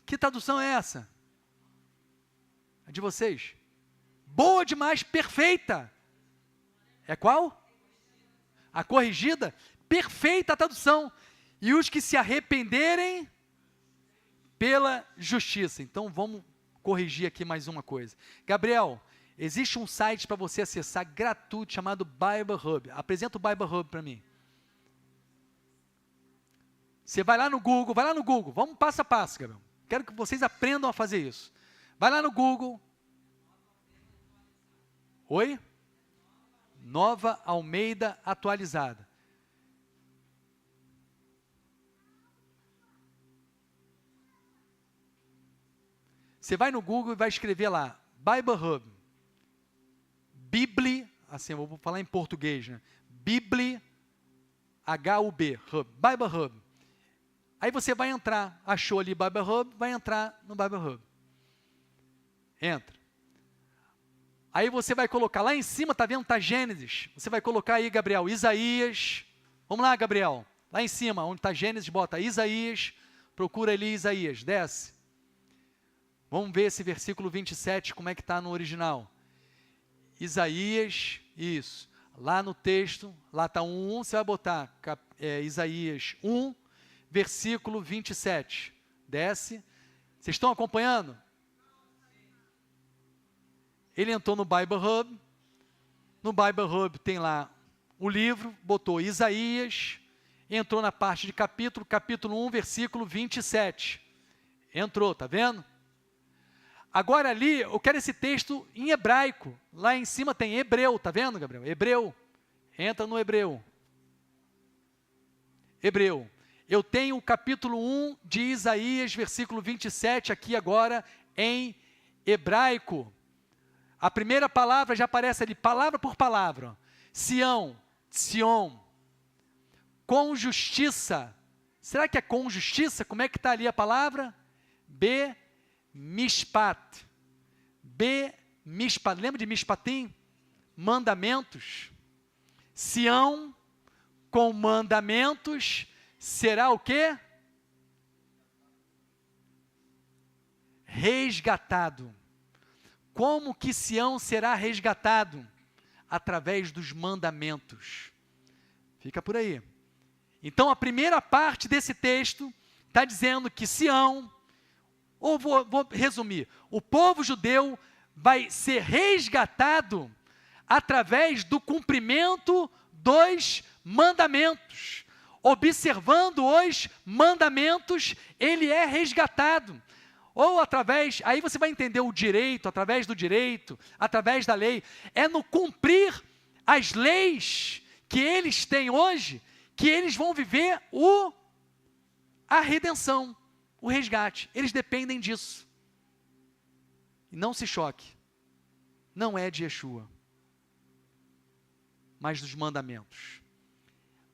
Que tradução é essa? A de vocês? Boa demais, perfeita. É qual? A corrigida? Perfeita a tradução. E os que se arrependerem pela justiça. Então vamos corrigir aqui mais uma coisa. Gabriel, existe um site para você acessar gratuito chamado Bible Hub. Apresenta o Bible Hub para mim. Você vai lá no Google, vamos passo a passo, Gabriel. Quero que vocês aprendam a fazer isso. Vai lá no Google. Oi? Nova Almeida atualizada. Você vai no Google e vai escrever lá, Bible Hub. Bibli, assim, eu vou falar em português, né? Bibli, H-U-B, Hub, Bible Hub. Aí você vai entrar, achou ali Bible Hub, vai entrar no Bible Hub. Entra. Aí você vai colocar, lá em cima, tá vendo, está Gênesis. Você vai colocar aí, Gabriel, Isaías. Vamos lá, Gabriel. Lá em cima, onde está Gênesis, bota Isaías. Procura ali Isaías, desce. Vamos ver esse versículo 27, como é que está no original. Isaías, isso. Lá no texto, lá está 1, você vai botar Isaías 1, versículo 27. Desce. Vocês estão acompanhando? Ele entrou no Bible Hub. No Bible Hub tem lá o livro, botou Isaías, entrou na parte de capítulo 1, versículo 27. Entrou, tá vendo? Agora ali, eu quero esse texto em hebraico. Lá em cima tem hebreu, tá vendo, Gabriel? Hebreu. Entra no hebreu. Hebreu. Eu tenho o capítulo 1 de Isaías, versículo 27, aqui agora em hebraico. A primeira palavra já aparece ali, palavra por palavra. Sião, Sion. Com justiça. Será que é com justiça? Como é que está ali a palavra? Mishpat. Mishpat. Lembra de Mishpatim? Mandamentos. Sião, com mandamentos, será o quê? Resgatado. Como que Sião será resgatado? Através dos mandamentos. Fica por aí. Então, a primeira parte desse texto está dizendo que Sião, ou vou resumir, o povo judeu vai ser resgatado através do cumprimento dos mandamentos. Observando os mandamentos, ele é resgatado. Ou através, aí você vai entender o direito, através do direito, através da lei. É no cumprir as leis que eles têm hoje, que eles vão viver a redenção, o resgate. Eles dependem disso. E não se choque, não é de Yeshua, mas dos mandamentos.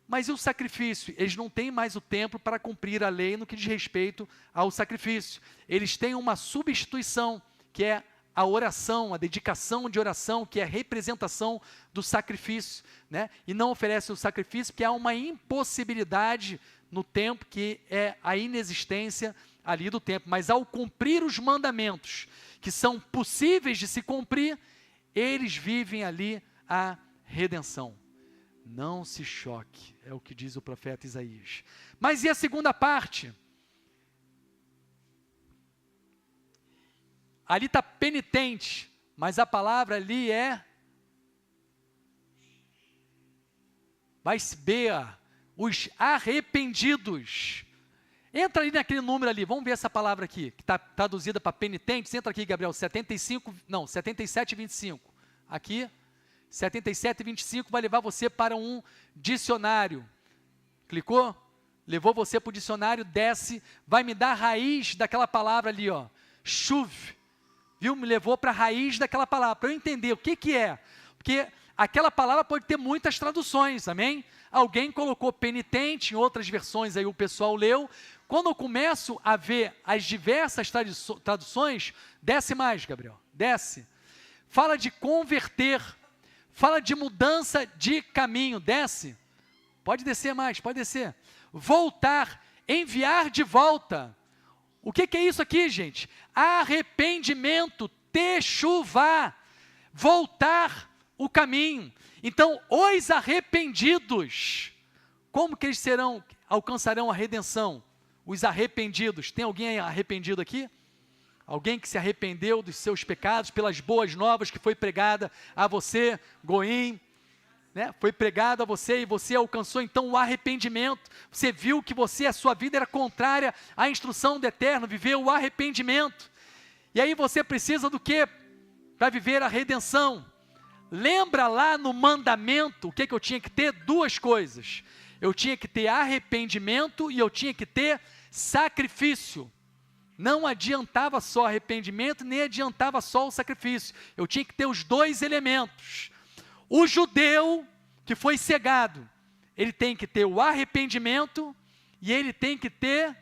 Mas e o sacrifício? Eles não têm mais o templo para cumprir a lei no que diz respeito ao sacrifício. Eles têm uma substituição, que é a oração, a dedicação de oração, que é a representação do sacrifício, né? E não oferece o sacrifício, porque há uma impossibilidade no templo, que é a inexistência ali do templo. Mas ao cumprir os mandamentos, que são possíveis de se cumprir, eles vivem ali a redenção. Não se choque, é o que diz o profeta Isaías. Mas e a segunda parte? Ali está penitente, mas a palavra ali é Vaisbea, os arrependidos. Entra ali naquele número ali, vamos ver essa palavra aqui, que está traduzida para penitentes. Entra aqui, Gabriel, 77 e 25. Aqui, 77 e 25 vai levar você para um dicionário. Clicou? Levou você para o dicionário, desce, vai me dar a raiz daquela palavra ali, ó. Chuv. Viu? Me levou para a raiz daquela palavra, para eu entender o que é. Porque aquela palavra pode ter muitas traduções, amém? Alguém colocou penitente, em outras versões aí o pessoal leu. Quando eu começo a ver as diversas traduções, desce mais, Gabriel, desce. Fala de converter, fala de mudança de caminho, desce. Pode descer mais, pode descer. Voltar, enviar de volta. O que é isso aqui, gente? Arrependimento, techuvá, voltar o caminho. Então, os arrependidos, como que eles alcançarão a redenção? Os arrependidos, tem alguém arrependido aqui? Alguém que se arrependeu dos seus pecados pelas boas novas que foi pregada a você, Goim, né? Foi pregado a você e você alcançou então o arrependimento. Você viu que a sua vida era contrária à instrução do Eterno, viveu o arrependimento. E aí você precisa do quê? Para viver a redenção. Lembra lá no mandamento, o que eu tinha que ter? Duas coisas. Eu tinha que ter arrependimento e eu tinha que ter sacrifício. Não adiantava só arrependimento, nem adiantava só o sacrifício. Eu tinha que ter os dois elementos. O judeu que foi cegado, ele tem que ter o arrependimento e ele tem que ter...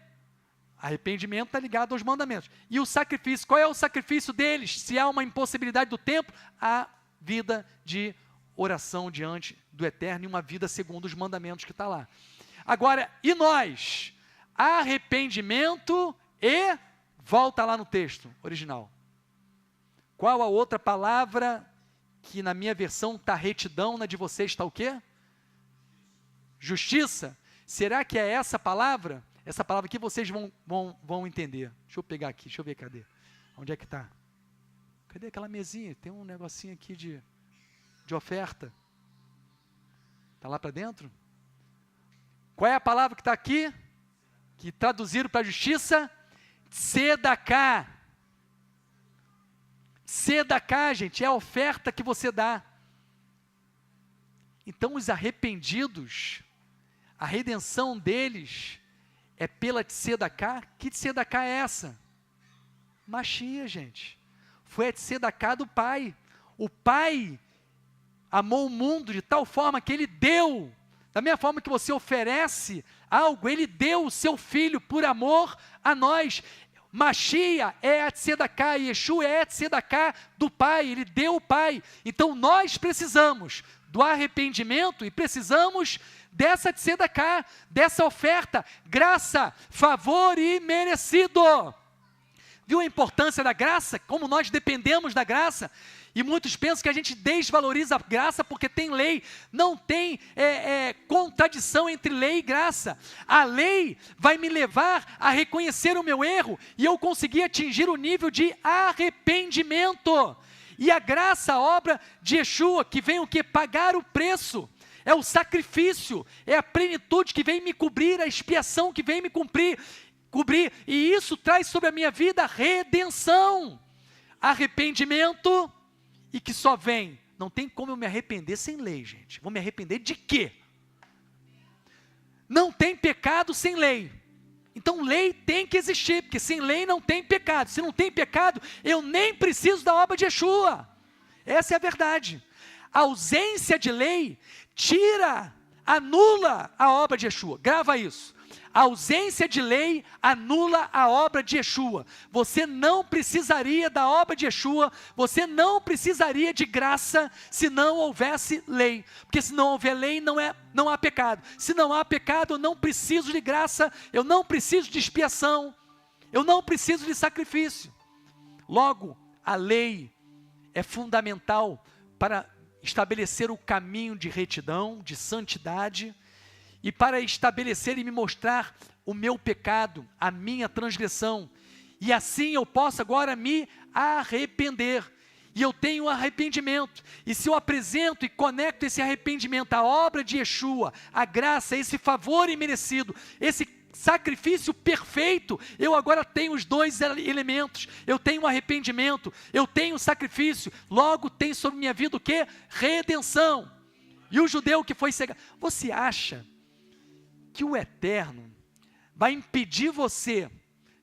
Arrependimento está ligado aos mandamentos. E o sacrifício, qual é o sacrifício deles? Se há uma impossibilidade do templo, a vida de oração diante do Eterno e uma vida segundo os mandamentos que está lá. Agora, e nós? Arrependimento e... Volta lá no texto original. Qual a outra palavra que na minha versão está retidão, na de vocês está o quê? Justiça. Será que é essa palavra? Essa palavra que vocês vão entender. Deixa eu pegar aqui, deixa eu ver, cadê? Onde é que está? Cadê aquela mesinha? Tem um negocinho aqui de oferta. Está lá para dentro? Qual é a palavra que está aqui? Que traduziram para justiça? Tzedakah. Tzedakah, gente, é a oferta que você dá. Então os arrependidos, a redenção deles é pela Tzedakah. Que Tzedakah é essa? Machia, gente. Foi a Tzedakah do Pai. O Pai amou o mundo de tal forma que Ele deu, da mesma forma que você oferece algo, Ele deu o seu Filho por amor a nós. Machia é a Tzedaká, Yeshua é a Tzedaká do Pai, Ele deu o Pai. Então nós precisamos do arrependimento e precisamos dessa Tzedaká, dessa oferta, graça, favor e merecido. Viu a importância da graça? Como nós dependemos da graça? E muitos pensam que a gente desvaloriza a graça porque tem lei. Não tem contradição entre lei e graça. A lei vai me levar a reconhecer o meu erro e eu conseguir atingir o nível de arrependimento. E a graça, a obra de Yeshua, que vem o quê? Pagar o preço. É o sacrifício, é a plenitude que vem me cobrir, a expiação que vem me cobrir. E isso traz sobre a minha vida redenção, arrependimento, e que só vem. Não tem como eu me arrepender sem lei, gente. Vou me arrepender de quê? Não tem pecado sem lei. Então lei tem que existir, porque sem lei não tem pecado. Se não tem pecado, eu nem preciso da obra de Yeshua. Essa é a verdade. A ausência de lei anula a obra de Yeshua. Grava isso. A ausência de lei anula a obra de Yeshua. Você não precisaria da obra de Yeshua, você não precisaria de graça se não houvesse lei. Porque se não houver lei, não há pecado. Se não há pecado, eu não preciso de graça, eu não preciso de expiação, eu não preciso de sacrifício. Logo, a lei é fundamental para estabelecer o caminho de retidão, de santidade, e para estabelecer e me mostrar o meu pecado, a minha transgressão. E assim eu posso agora me arrepender. E eu tenho arrependimento. E se eu apresento e conecto esse arrependimento à obra de Yeshua, a graça, esse favor imerecido, esse sacrifício perfeito, eu agora tenho os dois elementos. Eu tenho o arrependimento, eu tenho o sacrifício. Logo tem sobre minha vida o quê? Redenção. E o judeu que foi cegado. Você acha que o Eterno vai impedir você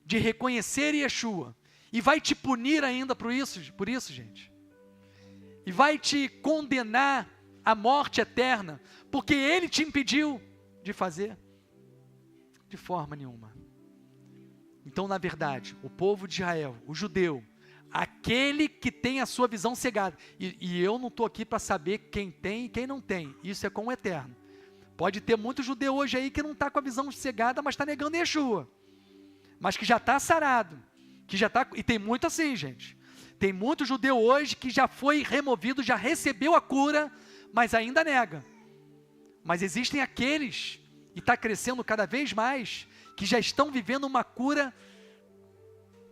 de reconhecer Yeshua e vai te punir ainda por isso, gente? E vai te condenar à morte eterna porque Ele te impediu de fazer? De forma nenhuma. Então, na verdade, o povo de Israel, o judeu, aquele que tem a sua visão cegada, e eu não estou aqui para saber quem tem e quem não tem, isso é com o Eterno. Pode ter muito judeu hoje aí que não está com a visão cegada, mas está negando Yeshua. Mas que já está sarado. E tem muito assim, gente. Tem muito judeu hoje que já foi removido, já recebeu a cura, mas ainda nega. Mas existem aqueles, e está crescendo cada vez mais, que já estão vivendo uma cura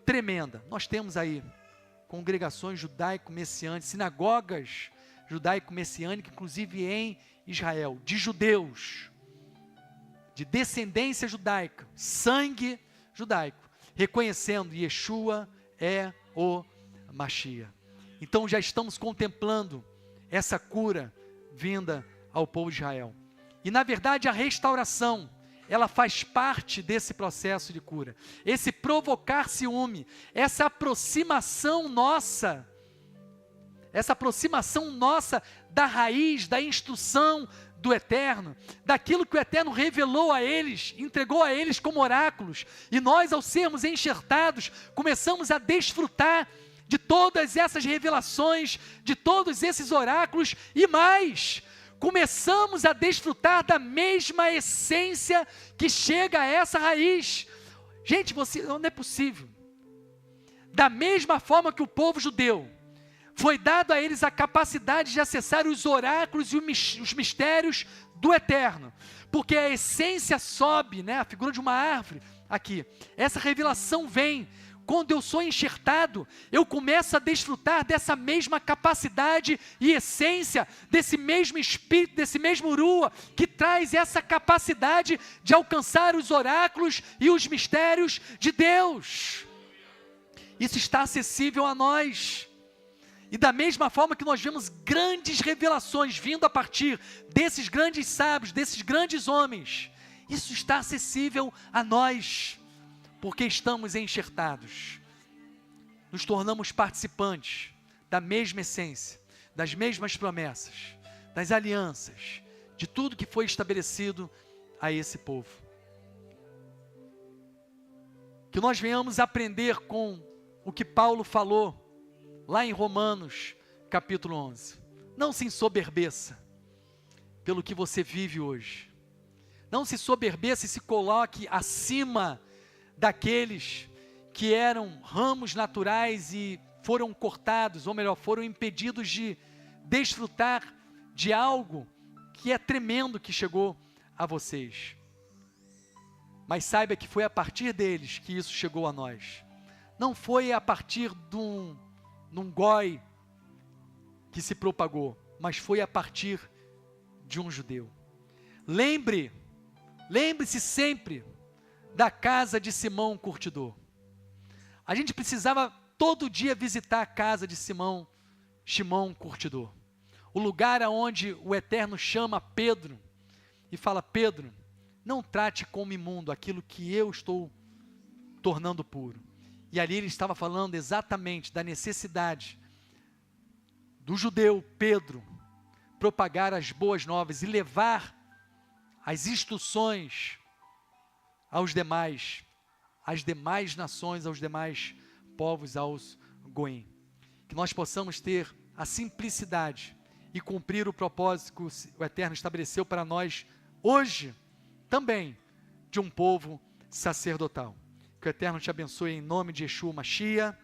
tremenda. Nós temos aí congregações judaico-messiânicas, sinagogas judaico-messiânicas, inclusive em Israel, de judeus, de descendência judaica, sangue judaico, reconhecendo Yeshua é o Machia. Então já estamos contemplando essa cura vinda ao povo de Israel. E na verdade a restauração, ela faz parte desse processo de cura. Esse provocar ciúme, essa aproximação nossa da raiz, da instrução do Eterno, daquilo que o Eterno revelou a eles, entregou a eles como oráculos, e nós, ao sermos enxertados, começamos a desfrutar de todas essas revelações, de todos esses oráculos, e mais, começamos a desfrutar da mesma essência que chega a essa raiz. Gente, não é possível. Da mesma forma que o povo judeu, foi dado a eles a capacidade de acessar os oráculos e os mistérios do Eterno, porque a essência sobe, né? A figura de uma árvore aqui, essa revelação vem, quando eu sou enxertado, eu começo a desfrutar dessa mesma capacidade e essência, desse mesmo Espírito, desse mesmo Rua, que traz essa capacidade de alcançar os oráculos e os mistérios de Deus. Isso está acessível a nós. E da mesma forma que nós vemos grandes revelações vindo a partir desses grandes sábios, desses grandes homens, isso está acessível a nós, porque estamos enxertados, nos tornamos participantes da mesma essência. das mesmas promessas, das alianças, de tudo que foi estabelecido a esse povo. Que nós venhamos aprender com o que Paulo falou lá em Romanos, capítulo 11. Não se ensoberbeça pelo que você vive hoje. Não se soberbeça e se coloque acima daqueles que eram ramos naturais e foram cortados, ou melhor, foram impedidos de desfrutar de algo que é tremendo que chegou a vocês. Mas saiba que foi a partir deles que isso chegou a nós. Não foi a partir de um goi que se propagou, mas foi a partir de um judeu. Lembre-se sempre da casa de Simão Curtidor. A gente precisava todo dia visitar a casa de Simão Curtidor. O lugar aonde o Eterno chama Pedro e fala: Pedro, não trate como imundo aquilo que eu estou tornando puro. E ali ele estava falando exatamente da necessidade do judeu Pedro propagar as boas novas e levar as instruções aos demais, às demais nações, aos demais povos, aos goim. Que nós possamos ter a simplicidade e cumprir o propósito que o Eterno estabeleceu para nós hoje, também, de um povo sacerdotal. Que o Eterno te abençoe em nome de Yeshua Mashiach.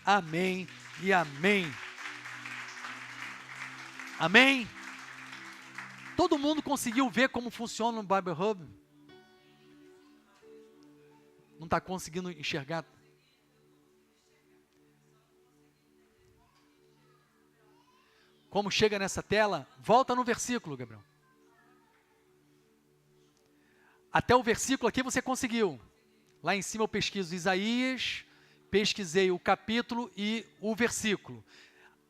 Amém e amém. Amém? Todo mundo conseguiu ver como funciona o Bible Hub? Não está conseguindo enxergar? Como chega nessa tela? Volta no versículo, Gabriel. Até o versículo aqui você conseguiu. Lá em cima eu pesquiso Isaías, pesquisei o capítulo e o versículo.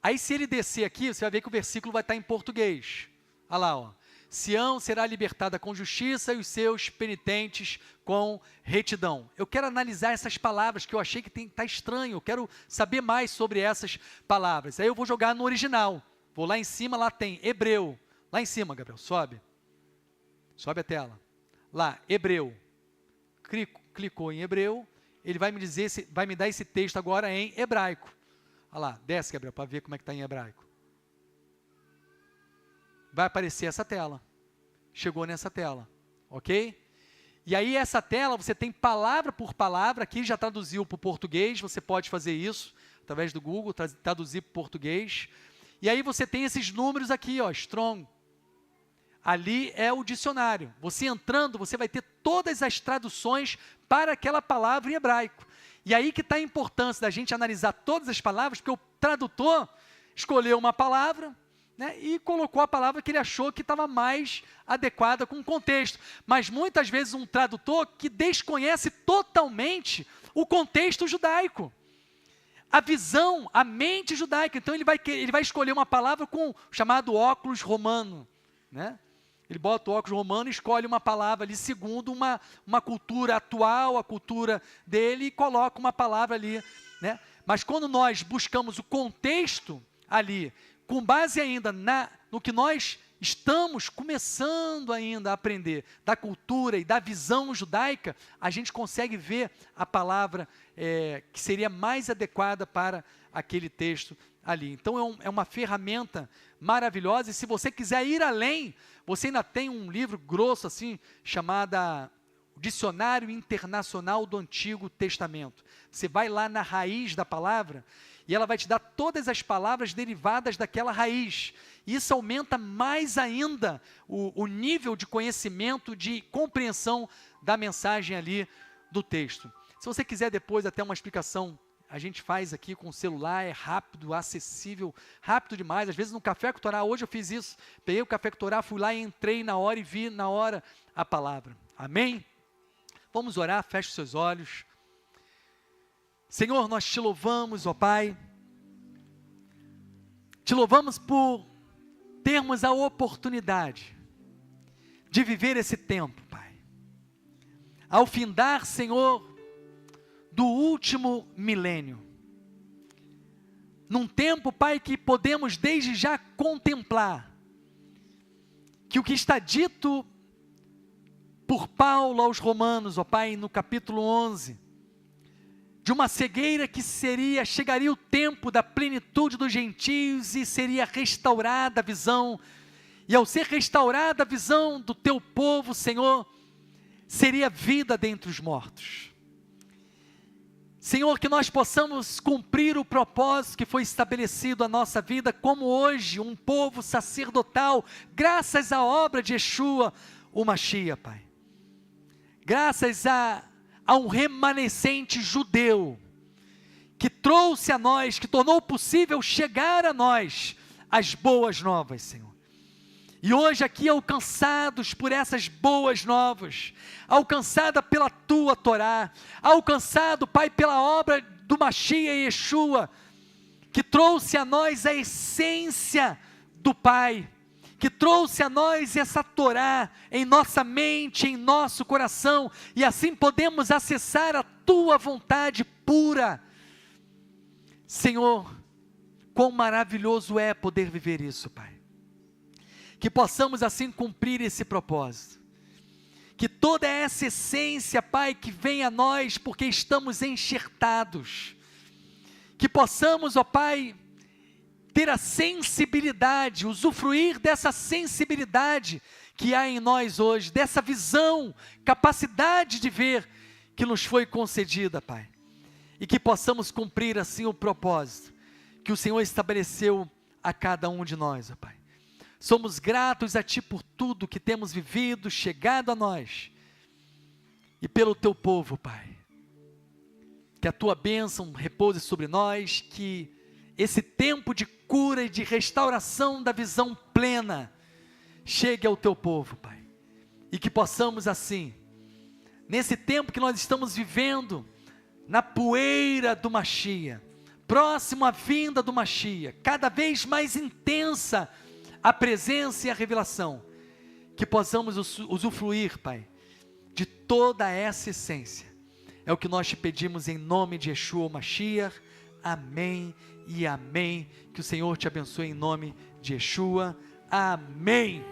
Aí se ele descer aqui, você vai ver que o versículo vai estar em português. Olha lá, ó. Sião será libertada com justiça e os seus penitentes com retidão. Eu quero analisar essas palavras que eu achei que está estranho. Eu quero saber mais sobre essas palavras. Aí eu vou jogar no original. Vou lá em cima, lá tem Hebreu. Lá em cima, Gabriel, sobe. Sobe a tela. Lá, Hebreu. Clicou em Hebreu. Ele vai me dizer, vai me dar esse texto agora em hebraico. Olha lá, desce, Gabriel, para ver como é que está em hebraico. Vai aparecer essa tela. Chegou nessa tela, ok? E aí essa tela, você tem palavra por palavra, aqui já traduziu para o português, você pode fazer isso, através do Google, traduzir para o português. E aí você tem esses números aqui, ó, Strong. Ali é o dicionário. Você entrando, você vai ter todas as traduções para aquela palavra em hebraico. E aí que está a importância da gente analisar todas as palavras, porque o tradutor escolheu uma palavra, né, e colocou a palavra que ele achou que estava mais adequada com o contexto. Mas muitas vezes um tradutor que desconhece totalmente o contexto judaico, a visão, a mente judaica. Então ele vai escolher uma palavra com o chamado óculos romano, né? Ele bota o óculos romano e escolhe uma palavra ali segundo uma cultura atual, a cultura dele, e coloca uma palavra ali, né? Mas quando nós buscamos o contexto ali, com base ainda no que nós estamos começando ainda a aprender da cultura e da visão judaica, a gente consegue ver a palavra que seria mais adequada para aquele texto ali. Então é uma ferramenta maravilhosa, e se você quiser ir além, você ainda tem um livro grosso assim, chamado Dicionário Internacional do Antigo Testamento. Você vai lá na raiz da palavra, e ela vai te dar todas as palavras derivadas daquela raiz. E isso aumenta mais ainda o nível de conhecimento, de compreensão da mensagem ali do texto. Se você quiser depois até uma explicação, a gente faz aqui com o celular, é rápido, acessível, rápido demais. Às vezes no Café com Torá, hoje eu fiz isso, peguei o Café com Torá, fui lá e entrei na hora e vi na hora a palavra. Amém? Vamos orar, feche os seus olhos. Senhor, nós te louvamos, ó Pai. Te louvamos por termos a oportunidade de viver esse tempo, Pai. Ao findar, Senhor, do último milênio. num tempo, Pai, que podemos desde já contemplar que o que está dito por Paulo aos Romanos, ó Pai, no capítulo 11, de uma cegueira que chegaria o tempo da plenitude dos gentios e seria restaurada a visão, e ao ser restaurada a visão do teu povo, Senhor, seria vida dentre os mortos. Senhor, que nós possamos cumprir o propósito que foi estabelecido à nossa vida, como hoje, um povo sacerdotal, graças à obra de Yeshua, o Mashiach, Pai. Graças a um remanescente judeu, que trouxe a nós, que tornou possível chegar a nós as boas novas, Senhor. E hoje aqui alcançados por essas boas novas, alcançada pela tua Torá, alcançado, Pai, pela obra do Mashiach e Yeshua, que trouxe a nós a essência do Pai, que trouxe a nós essa Torá em nossa mente, em nosso coração, e assim podemos acessar a tua vontade pura. Senhor, quão maravilhoso é poder viver isso, Pai. Que possamos assim cumprir esse propósito, que toda essa essência, Pai, que vem a nós porque estamos enxertados, que possamos, ó Pai, ter a sensibilidade, usufruir dessa sensibilidade que há em nós hoje, dessa visão, capacidade de ver que nos foi concedida, Pai, e que possamos cumprir assim o propósito que o Senhor estabeleceu a cada um de nós, ó Pai. Somos gratos a Ti por tudo que temos vivido, chegado a nós, e pelo Teu povo, Pai. Que a Tua bênção repouse sobre nós, que esse tempo de cura e de restauração da visão plena chegue ao Teu povo, Pai. E que possamos assim, nesse tempo que nós estamos vivendo, na poeira do Mashiach, próximo à vinda do Mashiach, cada vez mais intensa a presença e a revelação, que possamos usufruir, Pai, de toda essa essência. É o que nós te pedimos em nome de Yeshua Mashiach. Amém e amém. Que o Senhor te abençoe em nome de Yeshua. Amém.